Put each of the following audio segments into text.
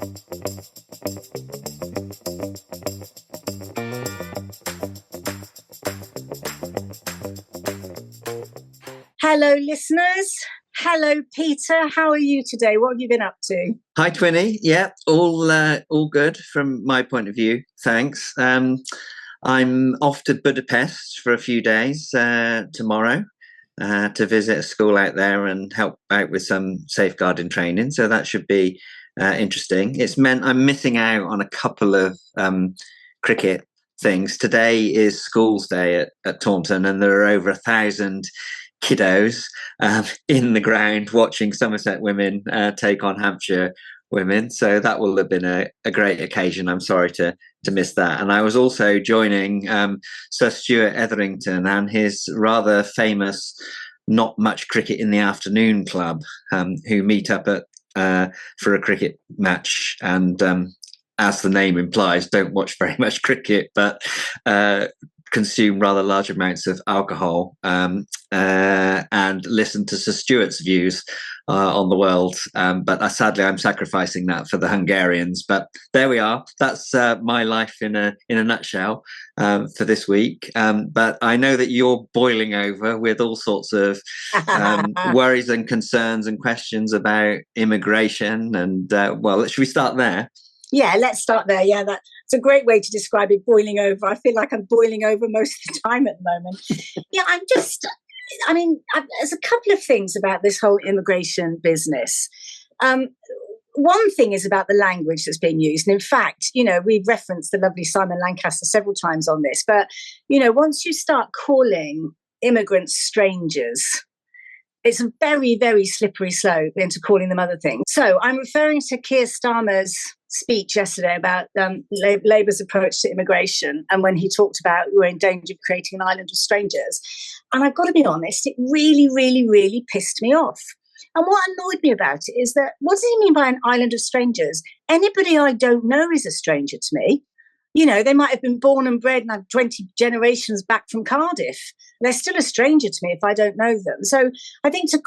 Hello, listeners. Hello, Peter. How are you today? What have you been up to? Hi, Twinny. Yeah, all good from my point of view. Thanks. I'm off to Budapest for a few days tomorrow to visit a school out there and help out with some safeguarding training. So that should be interesting. It's meant I'm missing out on a couple of cricket things. Today is Schools Day at Taunton, and there are over 1,000 kiddos in the ground watching Somerset women take on Hampshire women. So that will have been a great occasion. I'm sorry to miss that. And I was also joining Sir Stuart Etherington and his rather famous Not Much Cricket in the Afternoon Club, who meet up for a cricket match and as the name implies, don't watch very much cricket, but consume rather large amounts of alcohol and listen to Sir Stuart's views on the world. But sadly, I'm sacrificing that for the Hungarians. But there we are. That's my life in a nutshell for this week. But I know that you're boiling over with all sorts of worries and concerns and questions about immigration. And well, should we start there? Yeah, let's start there. Yeah, that's a great way to describe it, boiling over. I feel like I'm boiling over most of the time at the moment. Yeah, there's a couple of things about this whole immigration business. One thing is about the language that's being used. And in fact, we've referenced the lovely Simon Lancaster several times on this. But, once you start calling immigrants strangers, it's a very, very slippery slope into calling them other things. So I'm referring to Keir Starmer's speech yesterday about Labour's approach to immigration, and when he talked about we're in danger of creating an island of strangers. And I've got to be honest, it really, really, really pissed me off. And what annoyed me about it is that, what does he mean by an island of strangers? Anybody I don't know is a stranger to me. They might have been born and bred and have 20 generations back from Cardiff. They're still a stranger to me if I don't know them. So I think to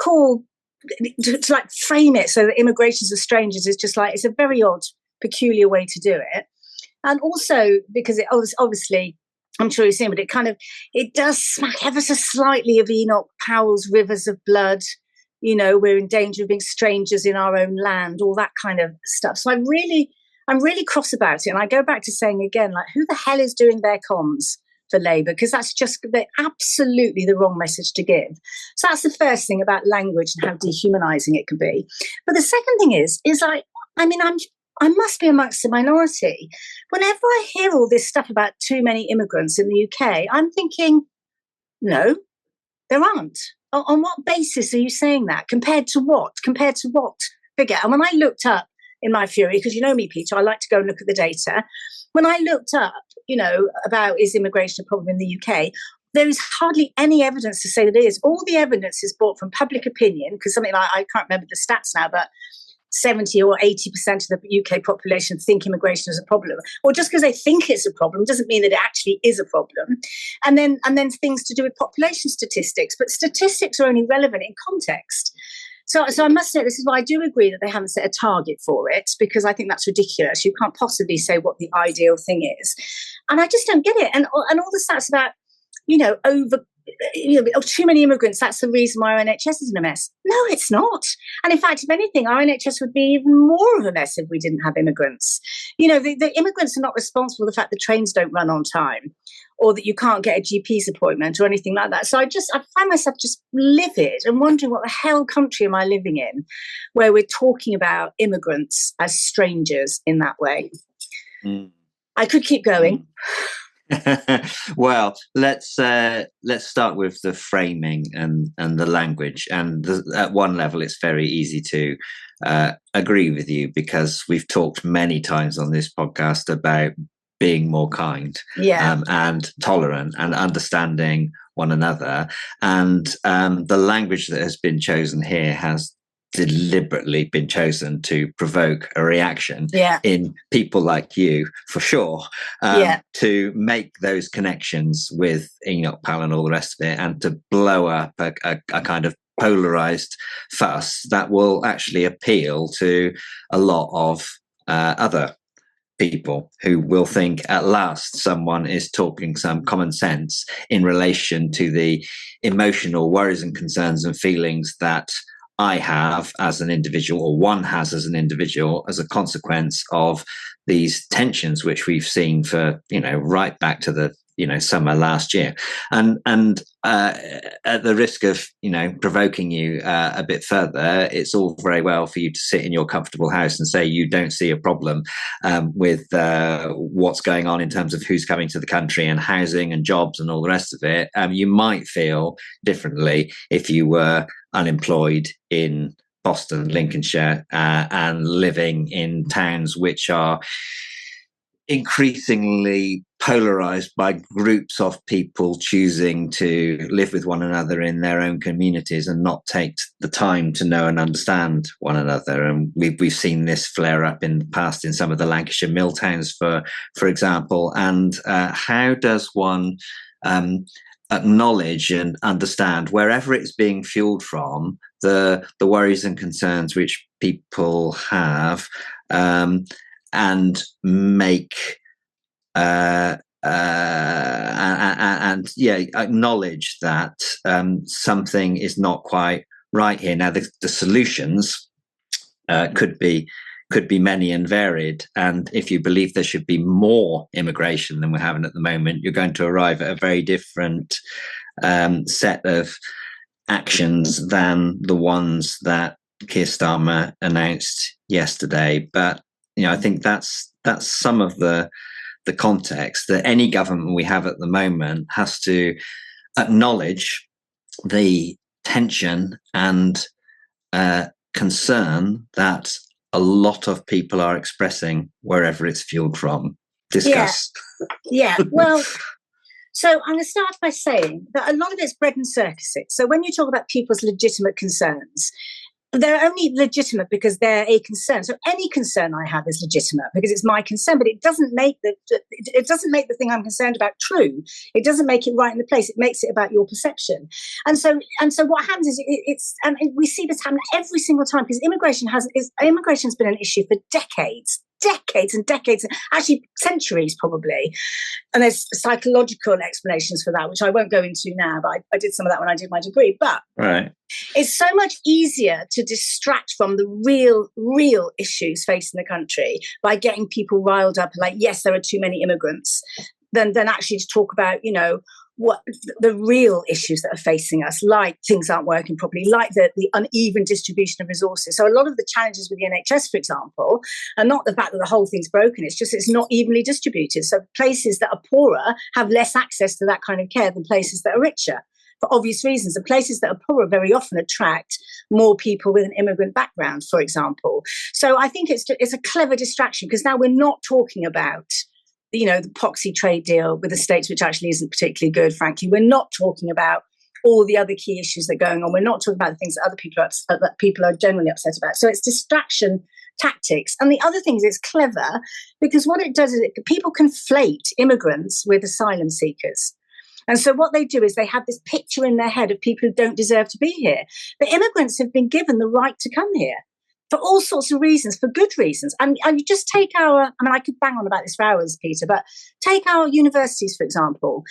frame it so that immigrations are strangers is just it's a very odd, peculiar way to do it. And also because it obviously, I'm sure you've seen, but it does smack ever so slightly of Enoch Powell's Rivers of Blood. We're in danger of being strangers in our own land, all that kind of stuff. So I'm really cross about it. And I go back to saying again, who the hell is doing their comms for Labour? Because that's just absolutely the wrong message to give. So that's the first thing about language and how dehumanising it can be. But the second thing is I must be amongst the minority. Whenever I hear all this stuff about too many immigrants in the UK, I'm thinking, no, there aren't. On what basis are you saying that? Compared to what? Compared to what figure? And when I looked up in my fury, because you know me, Peter, I like to go and look at the data. When I looked up, about is immigration a problem in the UK, there is hardly any evidence to say that it is. All the evidence is brought from public opinion, because something like, I can't remember the stats now, but 70 or 80% of the UK population think immigration is a problem. Or just because they think it's a problem doesn't mean that it actually is a problem. And then things to do with population statistics. But statistics are only relevant in context. So I must say, this is why I do agree that they haven't set a target for it, because I think that's ridiculous. You can't possibly say what the ideal thing is. And I just don't get it. And all the stats about, too many immigrants, that's the reason why our NHS is in a mess. No, it's not. And in fact, if anything, our NHS would be even more of a mess if we didn't have immigrants. The immigrants are not responsible for the fact that trains don't run on time, or that you can't get a GP's appointment or anything like that. So I find myself just livid and wondering, what the hell country am I living in where we're talking about immigrants as strangers in that way? I could keep going. Well, let's start with the framing and the language. And at one level, it's very easy to agree with you, because we've talked many times on this podcast about being more kind, and tolerant and understanding one another. And the language that has been chosen here has deliberately been chosen to provoke a reaction in people like you, for sure, to make those connections with Enoch Powell and all the rest of it, and to blow up a kind of polarized fuss that will actually appeal to a lot of other people who will think at last someone is talking some common sense in relation to the emotional worries and concerns and feelings that I have as an individual, or one has as an individual, as a consequence of these tensions which we've seen for, right back to the summer last year. And at the risk of provoking you a bit further, it's all very well for you to sit in your comfortable house and say you don't see a problem with what's going on in terms of who's coming to the country and housing and jobs and all the rest of it. You might feel differently if you were unemployed in Boston, Lincolnshire, and living in towns which are increasingly polarized by groups of people choosing to live with one another in their own communities and not take the time to know and understand one another. And we've seen this flare up in the past in some of the Lancashire mill towns, for example. And how does one acknowledge and understand, wherever it's being fueled from, the worries and concerns which people have, and make acknowledge that something is not quite right here. Now, the solutions could be many and varied, and if you believe there should be more immigration than we're having at the moment, you're going to arrive at a very different set of actions than the ones that Keir Starmer announced yesterday. But I think that's some of the context that any government we have at the moment has to acknowledge the tension and concern that a lot of people are expressing wherever it's fueled from. Discuss. Yeah. Well, so I'm going to start by saying that a lot of it's bread and circuses. So when you talk about people's legitimate concerns, they're only legitimate because they're a concern. So any concern I have is legitimate because it's my concern, but it doesn't make the thing I'm concerned about true. It doesn't make it right in the place. It makes it about your perception. And so what happens is and we see this happen every single time because immigration's been an issue for decades and decades, actually centuries probably. And there's psychological explanations for that, which I won't go into now, but I did some of that when I did my degree. But right. It's so much easier to distract from the real issues facing the country by getting people riled up like, yes, there are too many immigrants, than actually to talk about, what the real issues that are facing us, like things aren't working properly, like the uneven distribution of resources. So a lot of the challenges with the NHS, for example, are not the fact that the whole thing's broken, it's just it's not evenly distributed. So places that are poorer have less access to that kind of care than places that are richer, for obvious reasons. The places that are poorer very often attract more people with an immigrant background, for example. So I think it's a clever distraction because now we're not talking about the poxy trade deal with the States, which actually isn't particularly good, frankly. We're not talking about all the other key issues that are going on. We're not talking about the things that other people are generally upset about. So it's distraction tactics. And the other thing is it's clever because what it does is people conflate immigrants with asylum seekers. And so what they do is they have this picture in their head of people who don't deserve to be here. But immigrants have been given the right to come here for all sorts of reasons, for good reasons. And you just take I could bang on about this for hours, Peter, but take our universities, for example.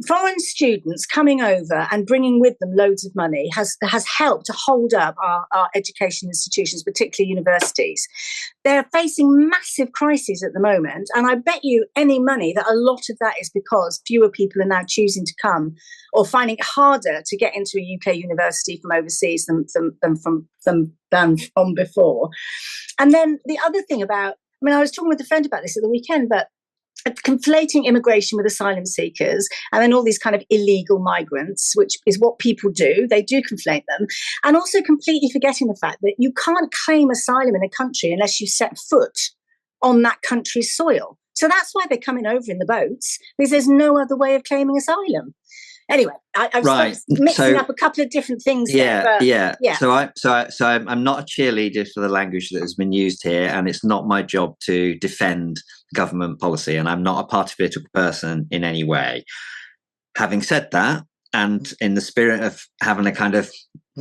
Foreign students coming over and bringing with them loads of money has helped to hold up our education institutions, particularly universities. They're facing massive crises at the moment, and I bet you any money that a lot of that is because fewer people are now choosing to come or finding it harder to get into a UK university from overseas than from before. And then the other thing I was talking with a friend about this at the weekend, but conflating immigration with asylum seekers and then all these kind of illegal migrants, which is what people do. They do conflate them, and also completely forgetting the fact that you can't claim asylum in a country unless you set foot on that country's soil. So that's why they're coming over in the boats, because there's no other way of claiming asylum. Anyway, I was mixing up a couple of different things. Yeah. So I'm not a cheerleader for the language that has been used here, and it's not my job to defend government policy, and I'm not a party political person in any way. Having said that, and in the spirit of having a kind of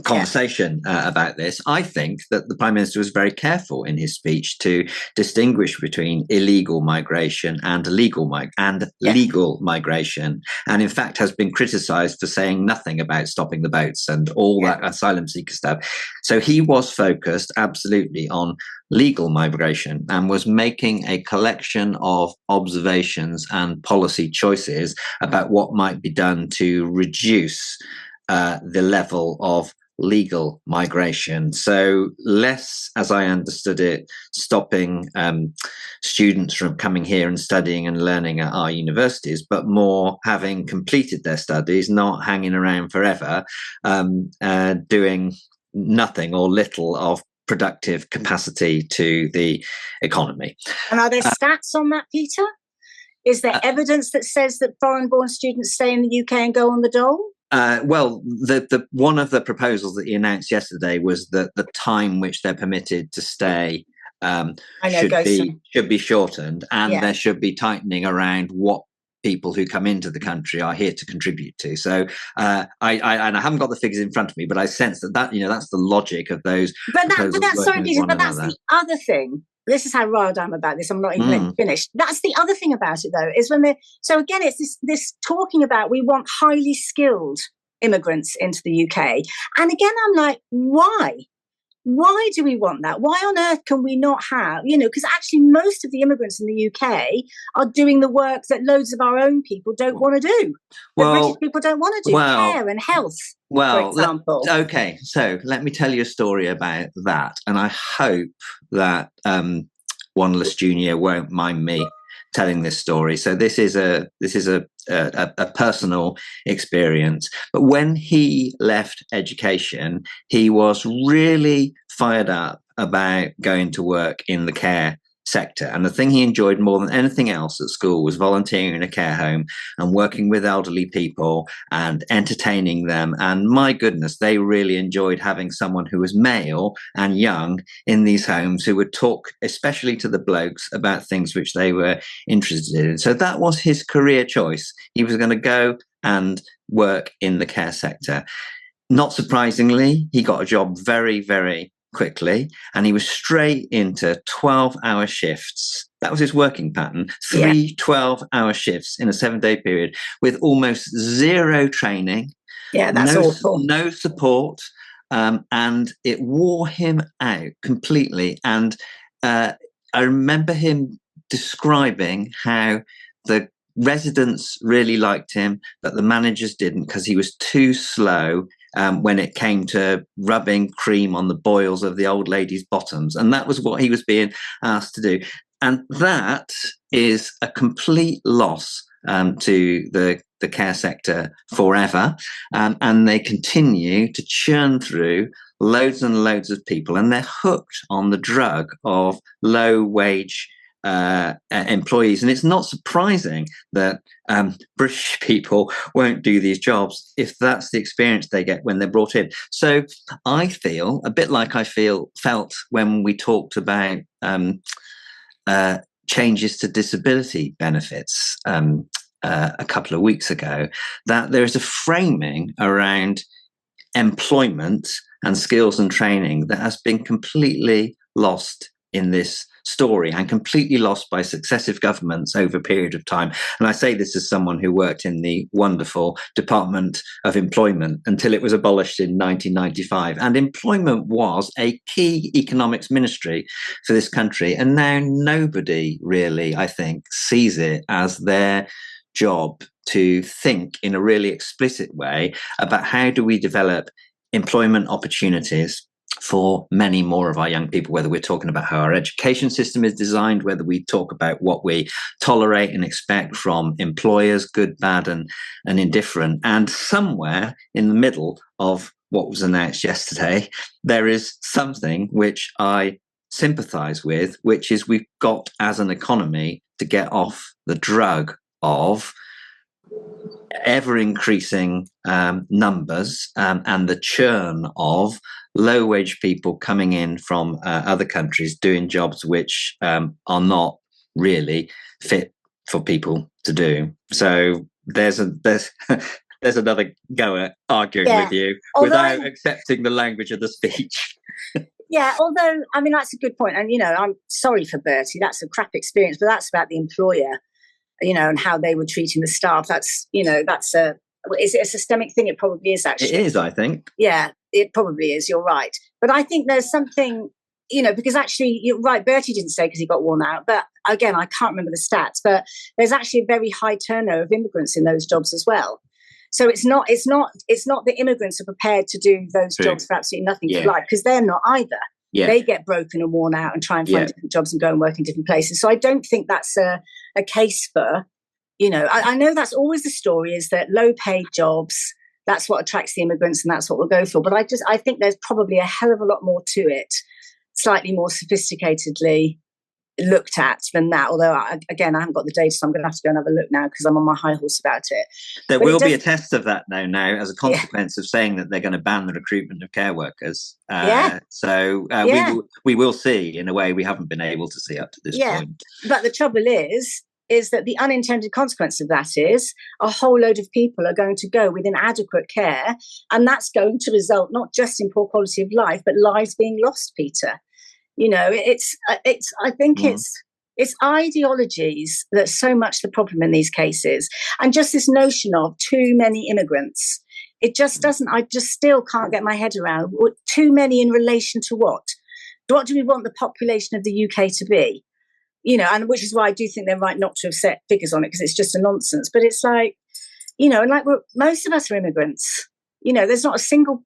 conversation about this. I think that the Prime Minister was very careful in his speech to distinguish between illegal migration and legal migration, and in fact has been criticised for saying nothing about stopping the boats and all that asylum seeker stuff. So he was focused absolutely on legal migration and was making a collection of observations and policy choices about what might be done to reduce the level of legal migration. So less, as I understood it, stopping students from coming here and studying and learning at our universities, but more having completed their studies, not hanging around forever, doing nothing or little of productive capacity to the economy. And are there stats on that, Peter? Is there evidence that says that foreign-born students stay in the UK and go on the dole? Well, the one of the proposals that he announced yesterday was that the time which they're permitted to stay should be shortened, and there should be tightening around what people who come into the country are here to contribute to. So I haven't got the figures in front of me, but I sense that that's the logic of those. But that's sorry, Peter, but that's the other thing. This is how riled I am about this. I'm not even finished. That's the other thing about it, though, is when so again, it's this talking about we want highly skilled immigrants into the UK. And again, I'm like, why? Why do we want that? Why on earth can we not have, because actually most of the immigrants in the UK are doing the work that loads of our own people don't want to do. British people don't want to do, care and health, for example. Okay, so let me tell you a story about that. And I hope that Wanless Jr. won't mind me telling this story. So this is a personal experience. But when he left education, he was really fired up about going to work in the care sector. And the thing he enjoyed more than anything else at school was volunteering in a care home and working with elderly people and entertaining them. And my goodness, they really enjoyed having someone who was male and young in these homes who would talk, especially to the blokes, about things which they were interested in. So that was his career choice. He was going to go and work in the care sector. Not surprisingly, he got a job very, very quickly, and he was straight into 12-hour shifts. That was his working pattern, 3 12-hour shifts in a 7-day period with almost zero training. Yeah, that's awful. No support, and it wore him out completely. And I remember him describing how the residents really liked him, but the managers didn't because he was too slow when it came to rubbing cream on the boils of the old ladies' bottoms. And that was what he was being asked to do. And that is a complete loss to the care sector forever. And they continue to churn through loads and loads of people, and they're hooked on the drug of low-wage employees. And it's not surprising that British people won't do these jobs if that's the experience they get when they're brought in. So I feel a bit like I felt when we talked about changes to disability benefits a couple of weeks ago, that there is a framing around employment and skills and training that has been completely lost in this story and completely lost by successive governments over a period of time. And I say this as someone who worked in the wonderful Department of Employment until it was abolished in 1995. And employment was a key economics ministry for this country. And now nobody really, I think, sees it as their job to think in a really explicit way about how do we develop employment opportunities for many more of our young people, whether we're talking about how our education system is designed, whether we talk about what we tolerate and expect from employers, good, bad, and indifferent. And somewhere in the middle of what was announced yesterday, there is something which I sympathise with, which is we've got as an economy to get off the drug of ever-increasing numbers and the churn of low-wage people coming in from other countries doing jobs which are not really fit for people to do. So there's there's another go at arguing with you without accepting the language of the speech. Yeah, although, I mean, that's a good point. And, I'm sorry for Bertie. That's a crap experience, but that's about the employer, and how they were treating the staff. That's, is it a systemic thing? It probably is, actually. It is, I think. Yeah, it probably is. You're right. But I think there's something, because actually, you're right, Bertie didn't say because he got worn out. But again, I can't remember the stats, but there's actually a very high turnover of immigrants in those jobs as well. So it's not the immigrants are prepared to do those jobs for absolutely nothing for life, because they're not either. Yeah. They get broken and worn out and try and find different jobs and go and work in different places. So I don't think that's a case for, I know that's always the story, is that low paid jobs, that's what attracts the immigrants and that's what we'll go for. But I think there's probably a hell of a lot more to it, slightly more sophisticatedly looked at than that. Although, I haven't got the data, so I'm going to have to go and have a look now because I'm on my high horse about it. There will be a test of that now as a consequence of saying that they're going to ban the recruitment of care workers. So we will see in a way we haven't been able to see up to this point. But the trouble is that the unintended consequence of that is a whole load of people are going to go with inadequate care, and that's going to result not just in poor quality of life, but lives being lost, Peter. I think it's ideologies that's so much the problem in these cases, and just this notion of too many immigrants. It just doesn't. I just still can't get my head around too many in relation to what. What do we want the population of the UK to be? And which is why I do think they're right not to have set figures on it, because it's just a nonsense. But it's like, and like most of us are immigrants. There's not a single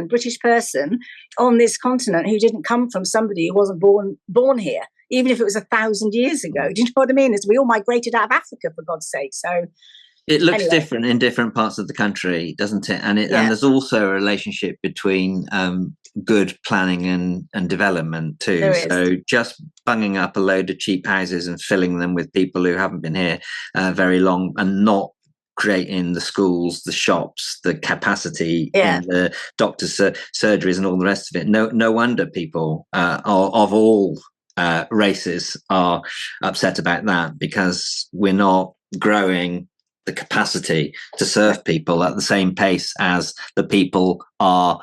British person on this continent who didn't come from somebody who wasn't born here, even if it was 1,000 years ago. Do you know what I mean? We all migrated out of Africa, for God's sake. So it looks different in different parts of the country, doesn't it? And there's also a relationship between good planning and development too. So just bunging up a load of cheap houses and filling them with people who haven't been here very long and not creating the schools, the shops, the capacity in the doctors' surgeries and all the rest of it. No wonder people of all races are upset about that, because we're not growing the capacity to serve people at the same pace as the people are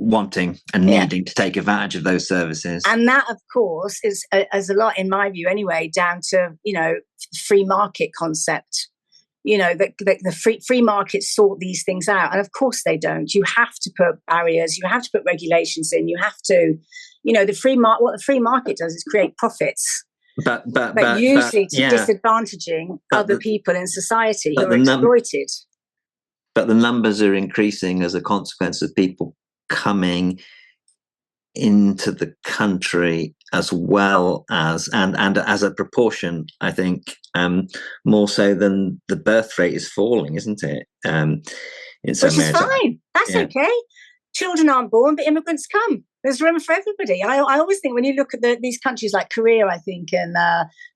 wanting and needing to take advantage of those services. And that, of course, is a lot, in my view anyway, down to, free market concept. The free markets sort these things out. And of course they don't. You have to put barriers, you have to put regulations in, you have to, what the free market does is create profits. But usually disadvantaging other people in society who are exploited. But the numbers are increasing as a consequence of people coming into the country, as well as and as a proportion, I think, more so than the birth rate is falling, isn't it? Which is fine. That's okay. Children aren't born, but immigrants come. There's room for everybody. I always think when you look at these countries like Korea, I think, and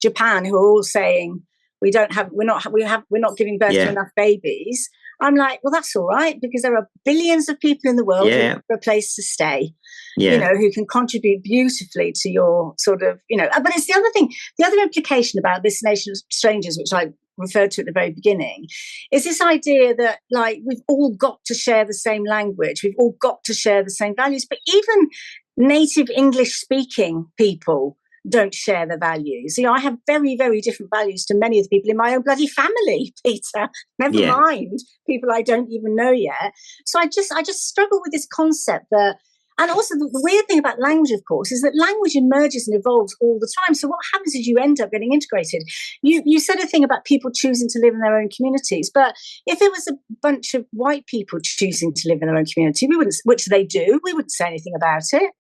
Japan, who are all saying we're not giving birth to enough babies. I'm like, well, that's all right, because there are billions of people in the world who have a place to stay, who can contribute beautifully to your sort of, but it's the other thing, the other implication about this nation of strangers, which I referred to at the very beginning, is this idea that, like, we've all got to share the same language, we've all got to share the same values, but even native English speaking people don't share the values. I have very, very different values to many of the people in my own bloody family, Peter. Never mind people I don't even know yet. So I just struggle with this concept that, and also the weird thing about language, of course, is that language emerges and evolves all the time. So what happens is you end up getting integrated. You said a thing about people choosing to live in their own communities, but if it was a bunch of white people choosing to live in their own community, we wouldn't, which they do, we wouldn't say anything about it.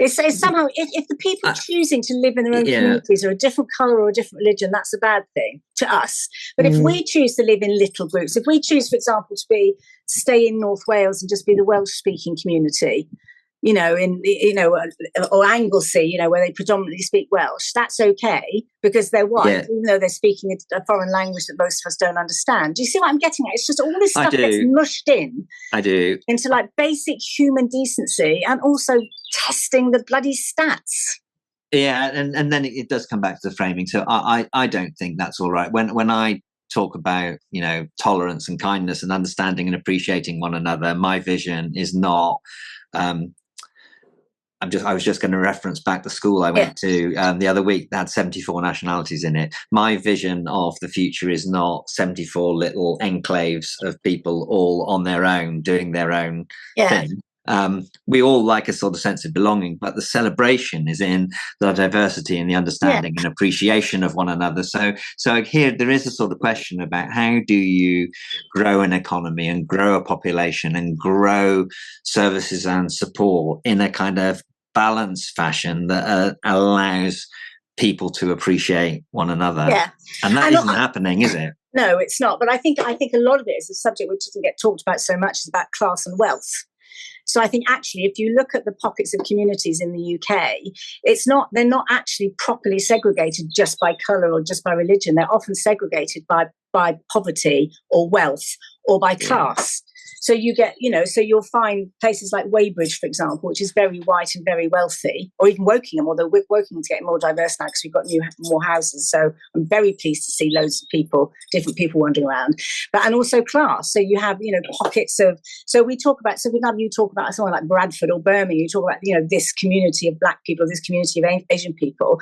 It's somehow, if the people choosing to live in their own communities are a different colour or a different religion, that's a bad thing to us. But if we choose to live in little groups, if we choose, for example, to stay in North Wales and just be the Welsh-speaking community, or Anglesey, where they predominantly speak Welsh, that's okay because they're white, even though they're speaking a foreign language that most of us don't understand. Do you see what I'm getting at? It's just all this stuff gets mushed in. I do. Into like basic human decency and also testing the bloody stats. Yeah, and then it does come back to the framing. So I don't think that's all right. When I talk about, tolerance and kindness and understanding and appreciating one another, my vision is not. I was just going to reference back the school I went to the other week that had 74 nationalities in it. My vision of the future is not 74 little enclaves of people all on their own, doing their own thing. We all like a sort of sense of belonging, but the celebration is in the diversity and the understanding and appreciation of one another. So here there is a sort of question about how do you grow an economy and grow a population and grow services and support in a kind of balanced fashion that allows people to appreciate one another. And that isn't happening, is it? No, it's not. But I think a lot of it is a subject which doesn't get talked about so much, is about class and wealth. So I think actually, if you look at the pockets of communities in the UK, they're not actually properly segregated just by colour or just by religion. They're often segregated by poverty or wealth or by class. So you get, so you'll find places like Weybridge, for example, which is very white and very wealthy, or even Wokingham, although Wokingham's getting more diverse now because we've got more houses. So I'm very pleased to see loads of different people wandering around. And also class. So you have, pockets of, you talk about somewhere like Bradford or Birmingham, you talk about, this community of black people, this community of Asian people,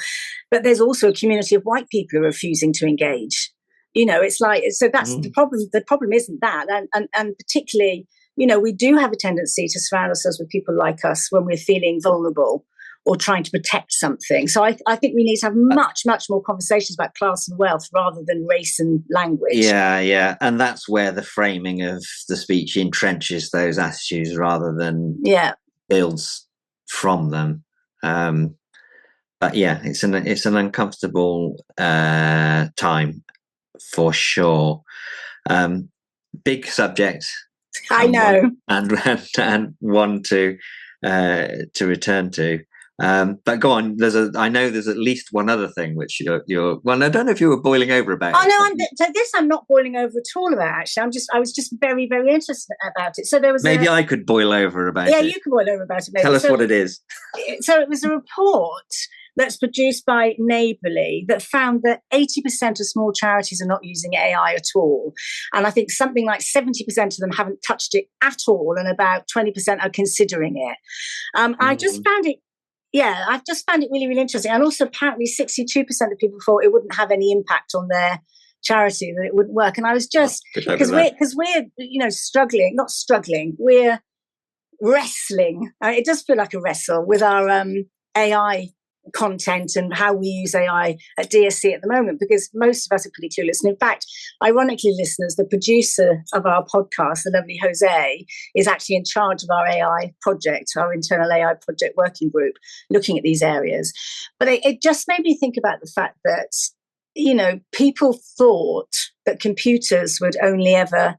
but there's also a community of white people who are refusing to engage. It's like, so that's the problem. The problem isn't that. And particularly, we do have a tendency to surround ourselves with people like us when we're feeling vulnerable or trying to protect something. So I think we need to have much, much more conversations about class and wealth rather than race and language. Yeah. And that's where the framing of the speech entrenches those attitudes rather than builds from them. But yeah, it's an uncomfortable time. For sure. Big subject. I know. And one to return to. But go on. I know there's at least one other thing which you're. Well, I don't know if you were boiling over about. Oh no, I'm not boiling over at all about. Actually, I was just very, very interested about it. So there was maybe I could boil over about it. Yeah, you can boil over about it. Maybe. Tell us what it is. So it was a report that's produced by Neighbourly that found that 80% of small charities are not using AI at all. And I think something like 70% of them haven't touched it at all, and about 20% are considering it. I just found it, I've just found it really, really interesting. And also apparently 62% of people thought it wouldn't have any impact on their charity, that it wouldn't work. And I was just, because we're, struggling, we're wrestling. It does feel like a wrestle with our AI content and how we use AI at DSC at the moment, because most of us are pretty clueless. And in fact, ironically, listeners, the producer of our podcast, the lovely José, is actually in charge of our AI project, our internal AI project working group, looking at these areas. But it just made me think about the fact that, people thought that computers would never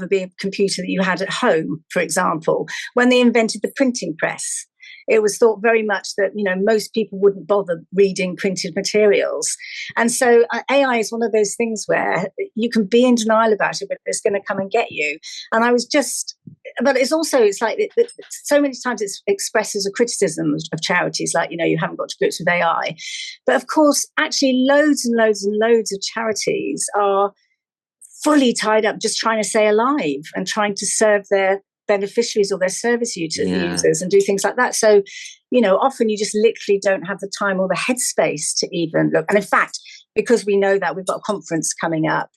be a computer that you had at home, for example, when they invented the printing press. It was thought very much that, most people wouldn't bother reading printed materials. And so AI is one of those things where you can be in denial about it, but it's going to come and get you. And but it's like so many times it's expressed as a criticism of charities, like, you haven't got to grips with AI. But of course, actually loads and loads and loads of charities are fully tied up just trying to stay alive and trying to serve their beneficiaries or their service users and do things like that. So, often you just literally don't have the time or the headspace to even look. And in fact, because we know that, we've got a conference coming up.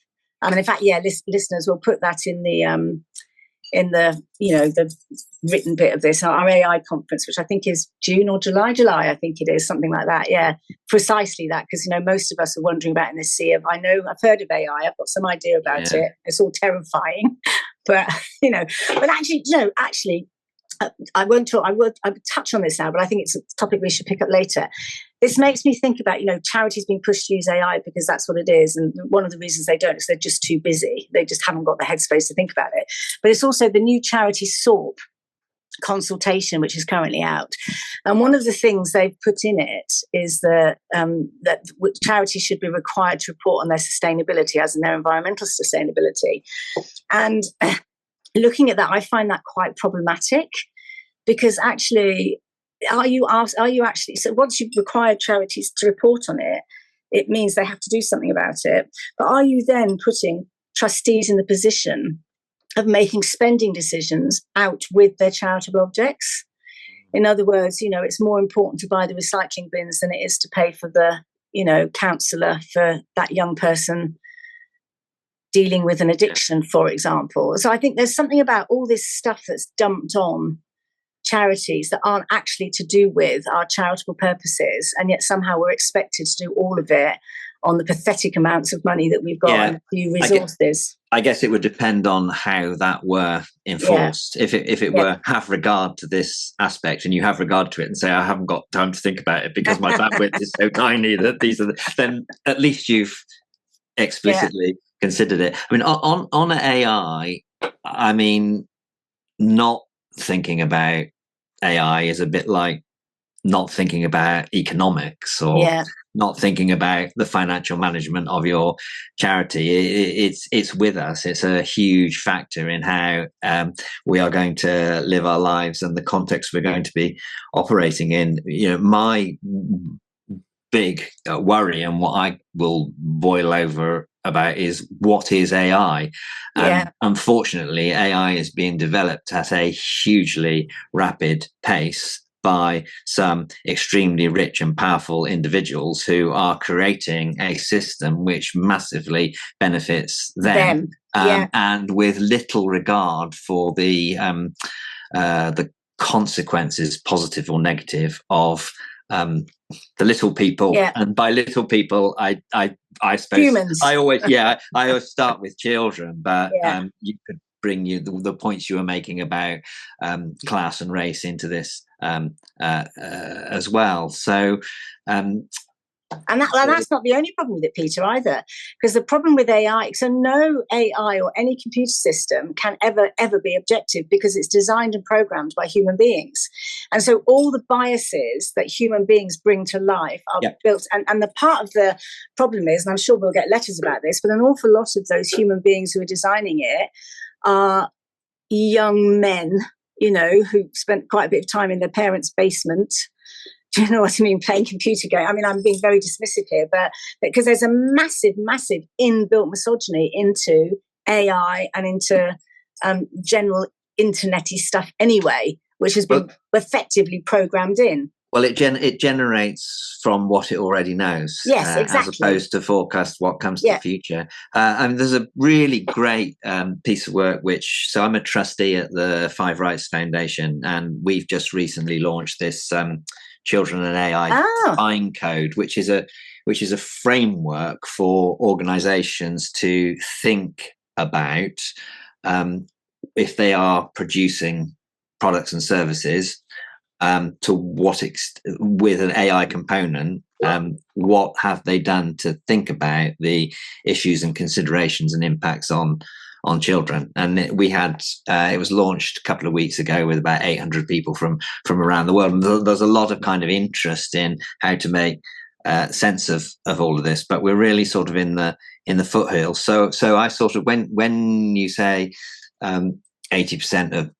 And in fact, listeners, we'll put that in the the written bit of this, our AI conference, which I think is June or July, I think it is, something like that. Yeah, precisely that, because, most of us are wondering about in this sea of, I've heard of AI, I've got some idea about it. It's all terrifying. But, but actually, I won't talk, I would touch on this now, but I think it's a topic we should pick up later. This makes me think about, charities being pushed to use AI because that's what it is. And one of the reasons they don't is they're just too busy. They just haven't got the headspace to think about it. But it's also the new charity SORP consultation, which is currently out. And one of the things they've put in it is that charities should be required to report on their sustainability, as in their environmental sustainability. And looking at that, I find that quite problematic, because actually, are you actually, so once you've required charities to report on it, it means they have to do something about it. But are you then putting trustees in the position of making spending decisions out with their charitable objects? In other words, it's more important to buy the recycling bins than it is to pay for the, counsellor for that young person dealing with an addiction, for example. So I think there's something about all this stuff that's dumped on charities that aren't actually to do with our charitable purposes, and yet somehow we're expected to do all of it on the pathetic amounts of money that we've got and few resources. I guess it would depend on how that were enforced. If it were have regard to this aspect, and you have regard to it and say, I haven't got time to think about it because my bandwidth is so tiny that these are then at least you've explicitly considered it. I mean, on AI, I mean, not thinking about AI is a bit like not thinking about economics or not thinking about the financial management of your charity. It's with us. It's a huge factor in how we are going to live our lives and the context we're going to be operating in. My big worry and what I will boil over about is what is AI. And unfortunately, AI is being developed at a hugely rapid pace by some extremely rich and powerful individuals who are creating a system which massively benefits them, and with little regard for the consequences, positive or negative, of the little people. And by little people, I suppose humans. I always start with children, but you could bring the points you were making about class and race into this as well. So and that's not the only problem with it, Peter, either, because the problem with AI, so no AI or any computer system can ever be objective because it's designed and programmed by human beings. And so all the biases that human beings bring to life are built. And the part of the problem is, and I'm sure we'll get letters about this, but an awful lot of those human beings who are designing it are young men, who spent quite a bit of time in their parents' basement. Do you know what I mean? Playing computer game. I mean, I'm being very dismissive here, but because there's a massive inbuilt misogyny into AI and into general internet-y stuff anyway, which has been effectively programmed in. Well, it generates from what it already knows, yes, exactly, as opposed to forecast what comes to the future. And there's a really great piece of work so I'm a trustee at the Five Rights Foundation, and we've just recently launched this Children and AI Design Code, which is a framework for organisations to think about if they are producing products and services. To what with an AI component, what have they done to think about the issues and considerations and impacts on children? And we had it was launched a couple of weeks ago with about 800 people from around the world. And there's a lot of kind of interest in how to make sense of all of this, but we're really sort of in the foothills. So I sort of when you say 80% of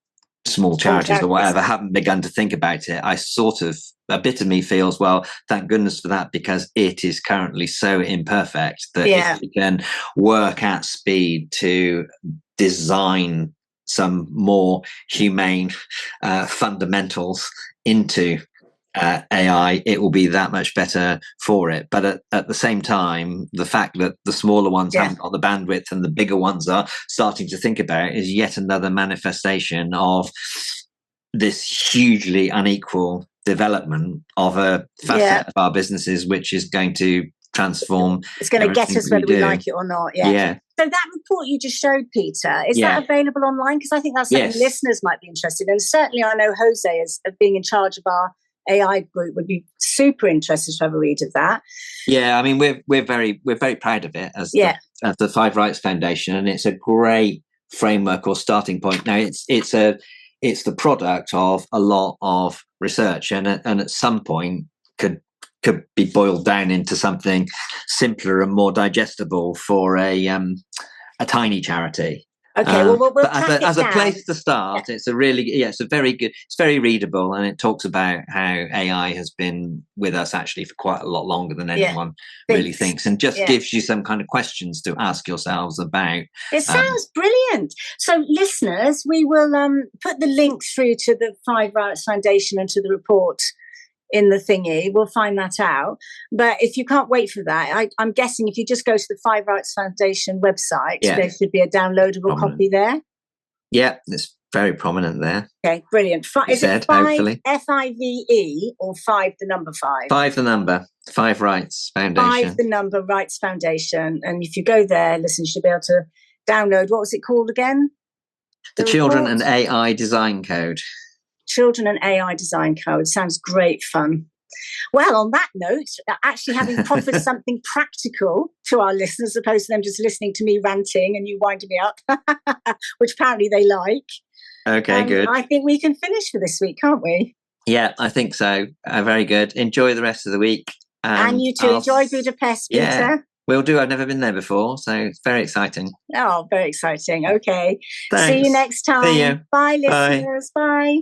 small charities or whatever haven't begun to think about it, I sort of, a bit of me feels, well, thank goodness for that, because it is currently so imperfect that if we can work at speed to design some more humane fundamentals into AI, it will be that much better for it. But at the same time, the fact that the smaller ones haven't got the bandwidth and the bigger ones are starting to think about it is yet another manifestation of this hugely unequal development of a facet of our businesses, which is going to transform. It's going to get us whether we like it or not. So that report you just showed, Peter, is that available online? Because I think that's something listeners might be interested in. And certainly I know José, as being in charge of our AI group, would be super interested to have a read of that. Yeah, I mean, we're very proud of it as the Five Rights Foundation, and it's a great framework or starting point. Now, it's the product of a lot of research, and at some point could be boiled down into something simpler and more digestible for a tiny charity. Okay, well, we'll but track as it a down. place to start, it's a really, it's a very good, it's very readable, and it talks about how AI has been with us actually for quite a lot longer than anyone really thinks, and just gives you some kind of questions to ask yourselves about. It sounds brilliant. So, listeners, we will put the link through to the Five Rights Foundation and to the report in the thingy. We'll find that out. But if you can't wait for that, I'm guessing if you just go to the Five Rights Foundation website, there should be a downloadable copy there. Yeah, it's very prominent there. Okay, brilliant. Is it five, F-I-V-E, or five, the number five? Five, the number. Five Rights Foundation. Five, the number, Rights Foundation. And if you go there, listen, you should be able to download, what was it called again? The Children and AI Design Code. Children and AI Design Code. Sounds great fun. Well, on that note, actually having proffered something practical to our listeners, as opposed to them just listening to me ranting and you winding me up, which apparently they like. Okay, good. I think we can finish for this week, can't we? Yeah, I think so. Very good. Enjoy the rest of the week. And you too. Enjoy Budapest, Peter. Yeah, will do. I've never been there before, so it's very exciting. Oh, very exciting. Okay. Thanks. See you next time. See you. Bye, listeners. Bye. Bye.